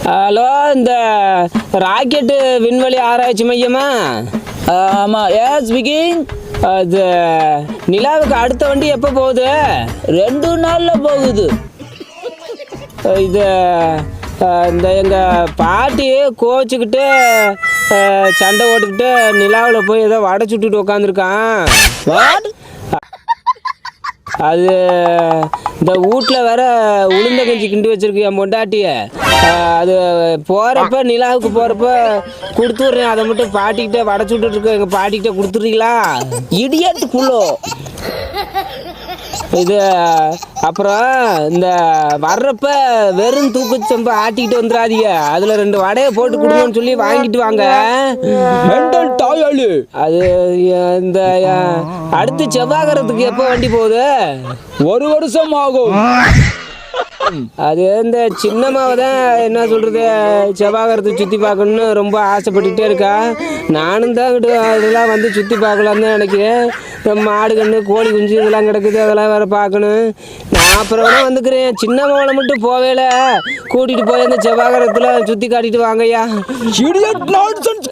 Hello, இந்த rocket விண்வெளி ஆராய்ச்சி மையமா? ஆமாம், ஏன் ஸ்பீக்கிங். அது நிலாவுக்கு அடுத்த வண்டி எப்போ போகுது? 2 நாளில் போகுது. இது இந்த எங்கள் பாட்டி கோச்சிக்கிட்டு சண்டை ஓட்டுக்கிட்டு நிலாவில் போய் ஏதோ வடை சுட்டுட்டு உட்காந்துருக்கான். அது இந்த வீட்டில் வேற உளுந்த கஞ்சி கிண்டி வச்சிருக்கு என் பொண்டாட்டிய. அது போகிறப்ப நிலாவுக்கு போகிறப்ப கொடுத்துட்றேன். அதை மட்டும் பாட்டிக்கிட்ட வடை சுட்டுட்டு இருக்க எங்கள் பாட்டிக்கிட்ட கொடுத்துட்றீங்களா? இடியட்டுக்குள்ளோ இது அப்புறம் இந்த வர்றப்ப வெறும் தூக்குச்சம்பு ஆட்டிக்கிட்டு வந்துடாதீங்க. அதில் 2 வடையை போட்டு கொடுங்கன்னு சொல்லி வாங்கிட்டு வாங்க. மெண்டல் டாயாளு. அது இந்த அடுத்து செவ்வாய்க்கிறதுக்கு எப்போ வண்டி போகுது? 1 வருஷம் ஆகும். அது இந்த சின்னம்மாவை தான் என்ன சொல்கிறது, செவ்வாய்க்கிறதை சுற்றி பார்க்கணுன்னு ரொம்ப ஆசைப்பட்டுக்கிட்டே இருக்கா. நானும் தான் அதெல்லாம் வந்து சுற்றி பார்க்கலான்னு தான் நினைக்கிறேன். மாடு கன்று கோழி குஞ்சு இதெல்லாம் கிடக்குது, அதெல்லாம் வேறு பார்க்கணும். நான் அப்புறம் வேணா வந்துக்கிறேன். சின்னம்மாவை மட்டும் போவேல கூட்டிகிட்டு போய் அந்த செவ்வாய்க்கிறத்தில் சுற்றி காட்டிட்டு வாங்கய்யா. Idiot nonsense.